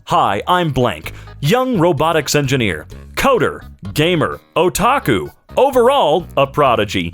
Hi, I'm blank. Young robotics engineer, coder, gamer, otaku, overall a prodigy.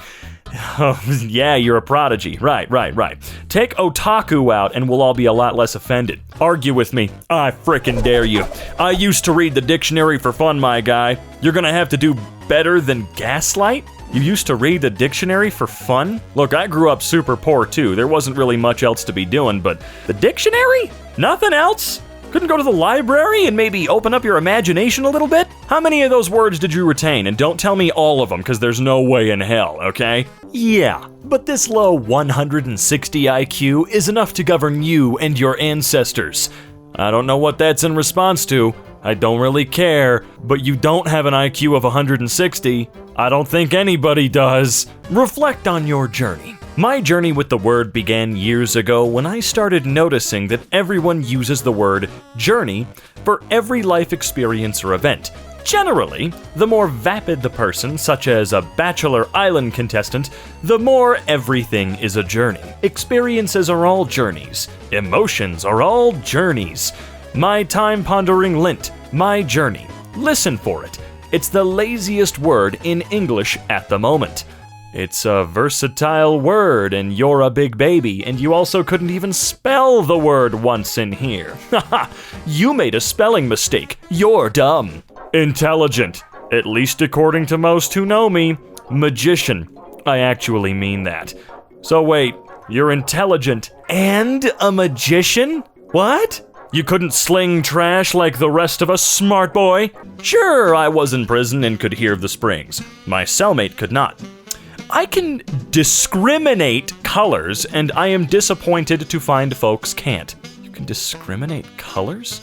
Oh, yeah, you're a prodigy. Right. Take otaku out and we'll all be a lot less offended. Argue with me. I frickin' dare you. I used to read the dictionary for fun, my guy. You're gonna have to do better than gaslight? You used to read the dictionary for fun? Look, I grew up super poor too. There wasn't really much else to be doing, but the dictionary? Nothing else? Couldn't go to the library and maybe open up your imagination a little bit? How many of those words did you retain? And don't tell me all of them, because there's no way in hell, okay? Yeah, but this low 160 IQ is enough to govern you and your ancestors. I don't know what that's in response to. I don't really care, but you don't have an IQ of 160. I don't think anybody does. Reflect on your journey. My journey with the word began years ago when I started noticing that everyone uses the word journey for every life experience or event. Generally, the more vapid the person, such as a Bachelor Island contestant, the more everything is a journey. Experiences are all journeys. Emotions are all journeys. My time pondering lint, my journey. Listen for it. It's the laziest word in English at the moment. It's a versatile word, and you're a big baby, and you also couldn't even spell the word once in here. Haha, you made a spelling mistake. You're dumb. Intelligent, at least according to most who know me. Magician, I actually mean that. So wait, you're intelligent and a magician? What? You couldn't sling trash like the rest of us, smart boy? Sure, I was in prison and could hear the springs. My cellmate could not. I can discriminate colors, and I am disappointed to find folks can't. You can discriminate colors?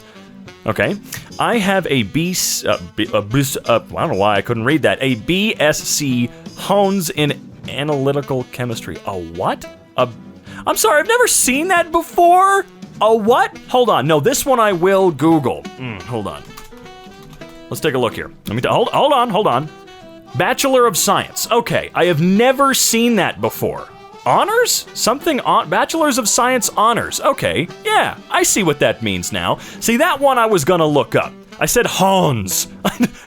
Okay. I have a I don't know why I couldn't read that. A BSc Hones in Analytical Chemistry. A what? I'm sorry, I've never seen that before. A what? Hold on. No, this one I will Google. Hold on. Let's take a look here. Hold on. Bachelor of Science. Okay, I have never seen that before. Honors? Something on Bachelors of Science honors. Okay, yeah, I see what that means now. See, that one I was gonna look up. I said Hans.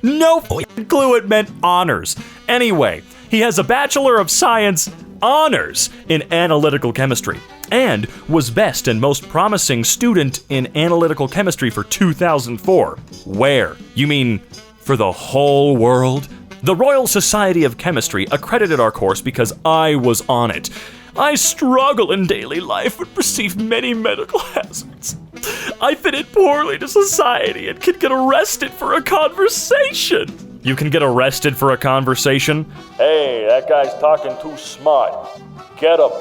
No clue it meant honors. Anyway, he has a Bachelor of Science honors in analytical chemistry and was best and most promising student in analytical chemistry for 2004. Where? You mean for the whole world? The Royal Society of Chemistry accredited our course because I was on it. I struggle in daily life and perceive many medical hazards. I fit in poorly to society and can get arrested for a conversation. You can get arrested for a conversation? Hey, that guy's talking too smart. Get him.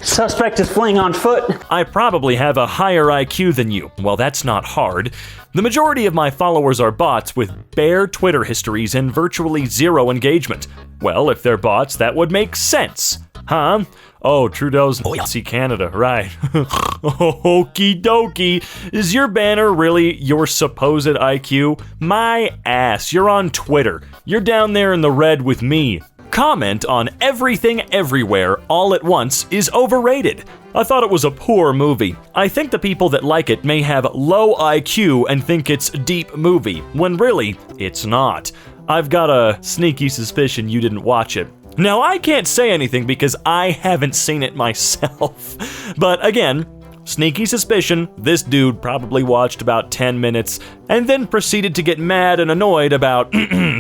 Suspect is fleeing on foot. I probably have a higher IQ than you. Well, that's not hard. The majority of my followers are bots with bare Twitter histories and virtually zero engagement. Well, if they're bots, that would make sense. Huh? Oh, Trudeau's Nazi Canada, right. Okie dokie. Is your banner really your supposed IQ? My ass, you're on Twitter. You're down there in the red with me. Comment on Everything Everywhere All at Once is overrated. I thought it was a poor movie. I think the people that like it may have low IQ and think it's a deep movie, when really, it's not. I've got a sneaky suspicion you didn't watch it. Now, I can't say anything because I haven't seen it myself. But again, sneaky suspicion, this dude probably watched about 10 minutes and then proceeded to get mad and annoyed about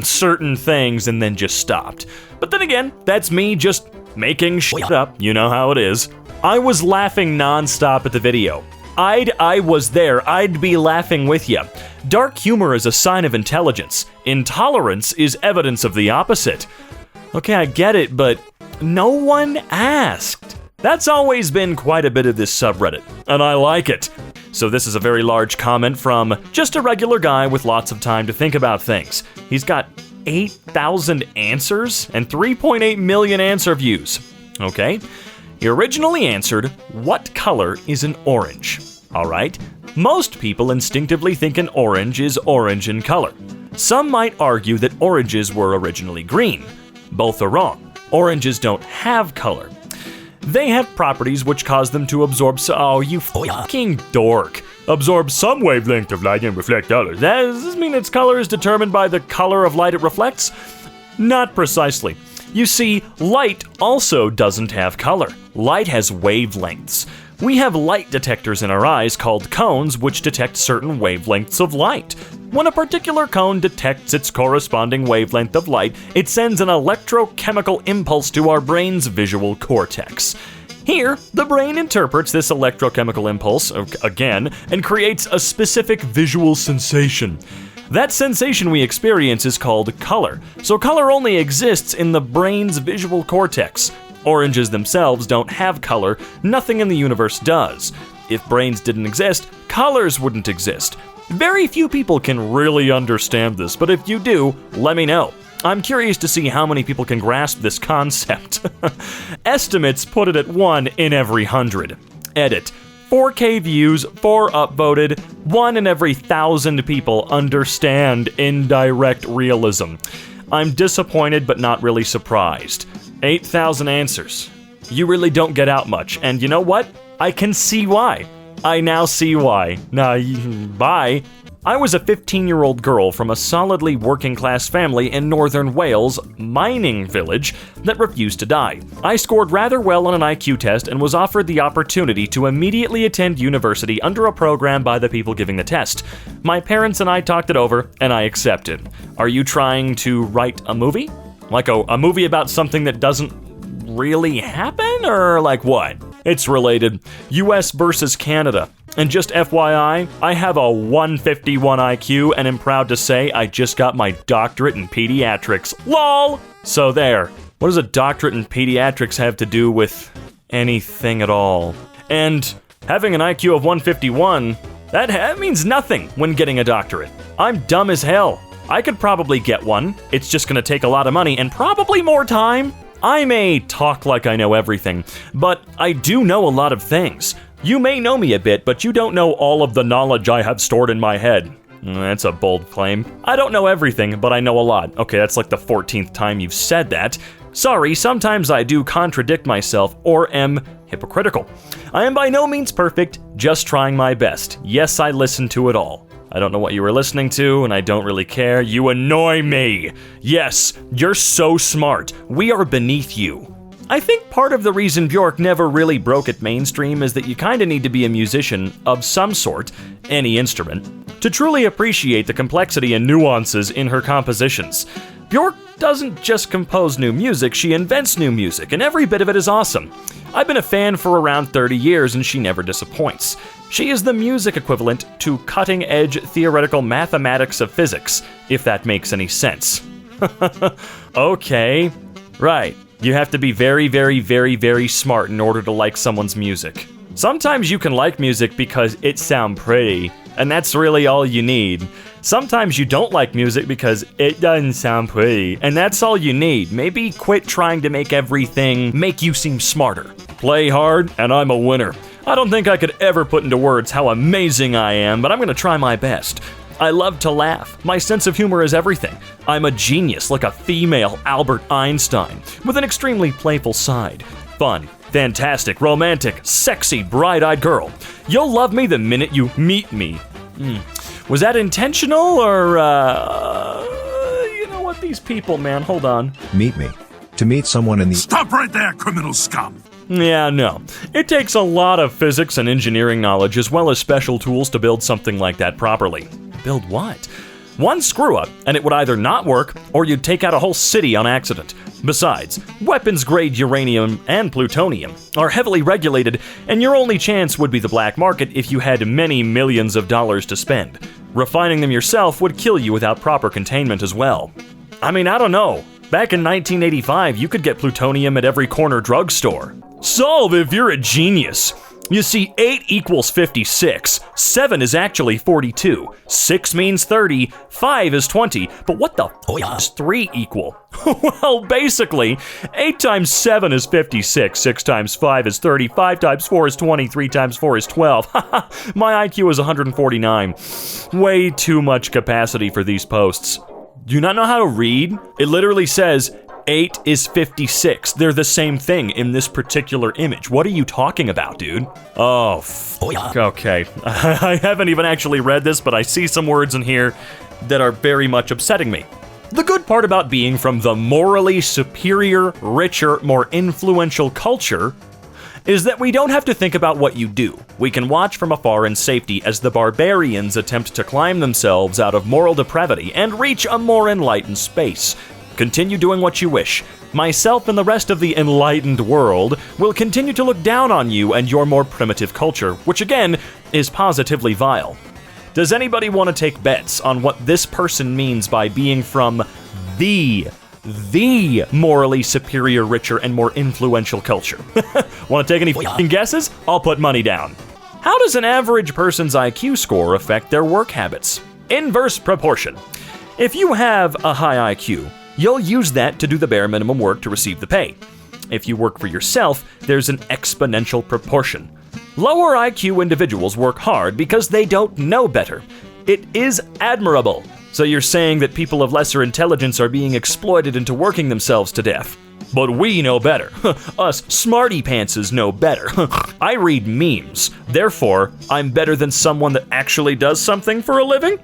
certain things and then just stopped. But then again, that's me just making shit up. You know how it is. I was laughing nonstop at the video. I was there. I'd be laughing with you. Dark humor is a sign of intelligence. Intolerance is evidence of the opposite. Okay, I get it, but no one asked. That's always been quite a bit of this subreddit, and I like it. So this is a very large comment from just a regular guy with lots of time to think about things. He's got 8,000 answers and 3.8 million answer views. Okay, he originally answered, what color is an orange? All right, most people instinctively think an orange is orange in color. Some might argue that oranges were originally green. Both are wrong. Oranges don't have color. They have properties which cause them to absorb oh, you fucking dork. absorbs some wavelength of light and reflects others. Does this mean its color is determined by the color of light it reflects? Not precisely. You see, light also doesn't have color. Light has wavelengths. We have light detectors in our eyes called cones, which detect certain wavelengths of light. When a particular cone detects its corresponding wavelength of light, it sends an electrochemical impulse to our brain's visual cortex. Here, the brain interprets this electrochemical impulse, again, and creates a specific visual sensation. That sensation we experience is called color, so color only exists in the brain's visual cortex. Oranges themselves don't have color, nothing in the universe does. If brains didn't exist, colors wouldn't exist. Very few people can really understand this, but if you do, let me know. I'm curious to see how many people can grasp this concept. Estimates put it at 1 in every 100. Edit. 4K views, 4 upvoted, 1 in every 1,000 people understand indirect realism. I'm disappointed but not really surprised. 8,000 answers. You really don't get out much, and you know what? I can see why. I now see why. Bye. I was a 15-year-old girl from a solidly working-class family in northern Wales, mining village, that refused to die. I scored rather well on an IQ test and was offered the opportunity to immediately attend university under a program by the people giving the test. My parents and I talked it over, and I accepted. Are you trying to write a movie? Like a movie about something that doesn't really happen, or like what? It's related. US versus Canada. And just FYI, I have a 151 IQ and am proud to say I just got my doctorate in pediatrics. LOL! So there. What does a doctorate in pediatrics have to do with anything at all? And having an IQ of 151, that means nothing when getting a doctorate. I'm dumb as hell. I could probably get one. It's just gonna take a lot of money and probably more time. I may talk like I know everything, but I do know a lot of things. You may know me a bit, but you don't know all of the knowledge I have stored in my head. That's a bold claim. I don't know everything, but I know a lot. Okay, that's like the 14th time you've said that. Sorry, sometimes I do contradict myself or am hypocritical. I am by no means perfect, just trying my best. Yes, I listen to it all. I don't know what you were listening to, and I don't really care. You annoy me. Yes, you're so smart. We are beneath you. I think part of the reason Bjork never really broke it mainstream is that you kinda need to be a musician of some sort, any instrument, to truly appreciate the complexity and nuances in her compositions. Bjork doesn't just compose new music, she invents new music, and every bit of it is awesome. I've been a fan for around 30 years and she never disappoints. She is the music equivalent to cutting-edge theoretical mathematics of physics, if that makes any sense. Okay, right. You have to be very, very, very, very smart in order to like someone's music. Sometimes you can like music because it sounds pretty, and that's really all you need. Sometimes you don't like music because it doesn't sound pretty, and that's all you need. Maybe quit trying to make everything make you seem smarter. Play hard, and I'm a winner. I don't think I could ever put into words how amazing I am, but I'm gonna try my best. I love to laugh. My sense of humor is everything. I'm a genius, like a female Albert Einstein, with an extremely playful side. Fun, fantastic, romantic, sexy, bright-eyed girl. You'll love me the minute you meet me. Was that intentional, or, you know what, these people, man, hold on. Meet me. To meet someone in the— Stop right there, criminal scum! Yeah, no. It takes a lot of physics and engineering knowledge as well as special tools to build something like that properly. Build what? One screw-up, and it would either not work, or you'd take out a whole city on accident. Besides, weapons-grade uranium and plutonium are heavily regulated, and your only chance would be the black market if you had many millions of dollars to spend. Refining them yourself would kill you without proper containment as well. I mean, I don't know. Back in 1985, you could get plutonium at every corner drugstore. Solve if you're a genius. You see, 8 equals 56, 7 is actually 42, 6 means 30, 5 is 20, but what the does 3 equal? Well, basically, 8 times 7 is 56, 6 times 5 is 30, 5 times 4 is 20, 3 times 4 is 12. My IQ is 149. Way too much capacity for these posts. Do you not know how to read? It literally says, 8 is 56. They're the same thing in this particular image. What are you talking about, dude? Oh, okay. I haven't even actually read this, but I see some words in here that are very much upsetting me. The good part about being from the morally superior, richer, more influential culture is that we don't have to think about what you do. We can watch from afar in safety as the barbarians attempt to climb themselves out of moral depravity and reach a more enlightened space. Continue doing what you wish. Myself and the rest of the enlightened world will continue to look down on you and your more primitive culture, which again is positively vile. Does anybody want to take bets on what this person means by being from the morally superior, richer, and more influential culture? Want to take any f***ing guesses? I'll put money down. How does an average person's IQ score affect their work habits? Inverse proportion. If you have a high IQ, you'll use that to do the bare minimum work to receive the pay. If you work for yourself, there's an exponential proportion. Lower IQ individuals work hard because they don't know better. It is admirable. So you're saying that people of lesser intelligence are being exploited into working themselves to death. But we know better. Us smarty pantses know better. I read memes. Therefore, I'm better than someone that actually does something for a living?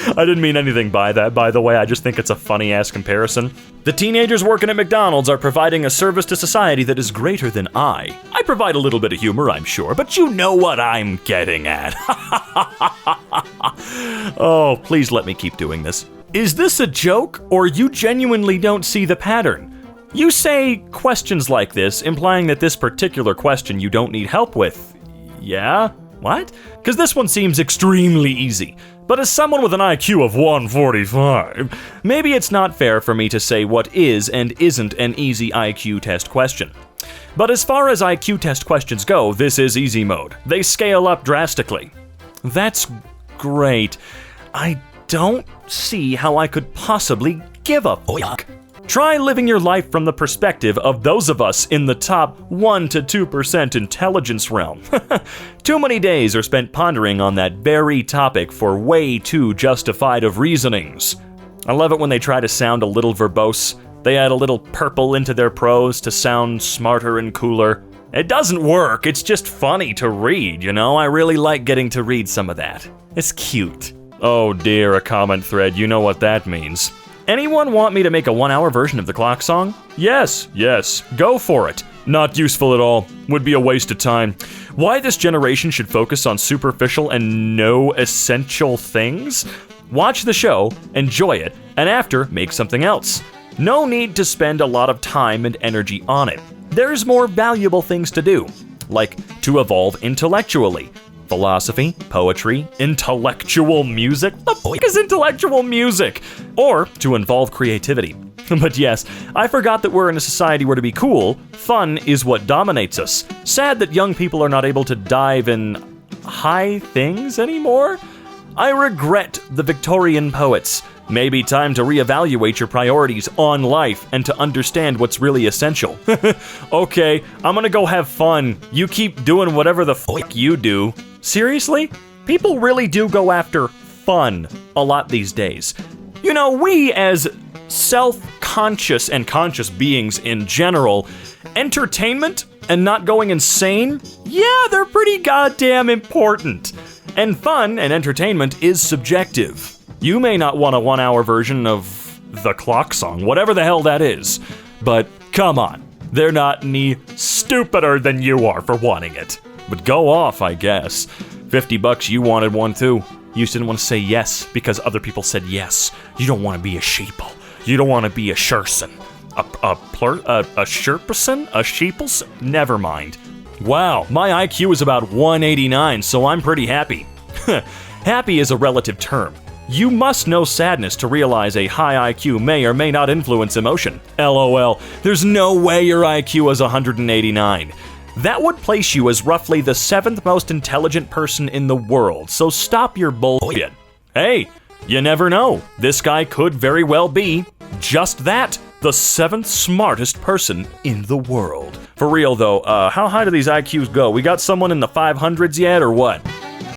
I didn't mean anything by that, by the way. I just think it's a funny-ass comparison. The teenagers working at McDonald's are providing a service to society that is greater than I. I provide a little bit of humor, I'm sure, but you know what I'm getting at. Oh, please let me keep doing this. Is this a joke, or you genuinely don't see the pattern? You say questions like this, implying that this particular question you don't need help with. Yeah? What? Because this one seems extremely easy. But as someone with an IQ of 145, maybe it's not fair for me to say what is and isn't an easy IQ test question. But as far as IQ test questions go, this is easy mode. They scale up drastically. That's great. I don't see how I could possibly give a fuck. Try living your life from the perspective of those of us in the top 1 to 2% intelligence realm. Too many days are spent pondering on that very topic for way too justified of reasonings. I love it when they try to sound a little verbose. They add a little purple into their prose to sound smarter and cooler. It doesn't work, it's just funny to read, you know? I really like getting to read some of that. It's cute. Oh dear, a comment thread, you know what that means. Anyone want me to make a 1-hour version of the clock song? Yes, go for it. Not useful at all. Would be a waste of time. Why this generation should focus on superficial and no essential things? Watch the show, enjoy it, and after, make something else. No need to spend a lot of time and energy on it. There's more valuable things to do, like to evolve intellectually. Philosophy, poetry, intellectual music? The fuck is intellectual music? Or to involve creativity. But yes, I forgot that we're in a society where to be cool, fun is what dominates us. Sad that young people are not able to dive in high things anymore? I regret the Victorian poets. Maybe time to reevaluate your priorities on life and to understand what's really essential. Okay, I'm gonna go have fun. You keep doing whatever the fuck you do. Seriously? People really do go after fun a lot these days. You know, we as self-conscious and conscious beings in general, entertainment and not going insane, yeah, they're pretty goddamn important. And fun and entertainment is subjective. You may not want a 1-hour version of the clock song, whatever the hell that is, but come on, they're not any stupider than you are for wanting it. But go off, I guess. $50, you wanted one too. You just didn't want to say yes because other people said yes. You don't want to be a sheeple. You don't want to be a sherson. A sherperson? A sheeples? Never mind. Wow, my IQ is about 189, so I'm pretty happy. Happy is a relative term. You must know sadness to realize a high IQ may or may not influence emotion. LOL, there's no way your IQ is 189. That would place you as roughly the 7th most intelligent person in the world, so stop your bullshit. Hey, you never know. This guy could very well be just that, the 7th smartest person in the world. For real though, how high do these IQs go? We got someone in the 500s yet, or what?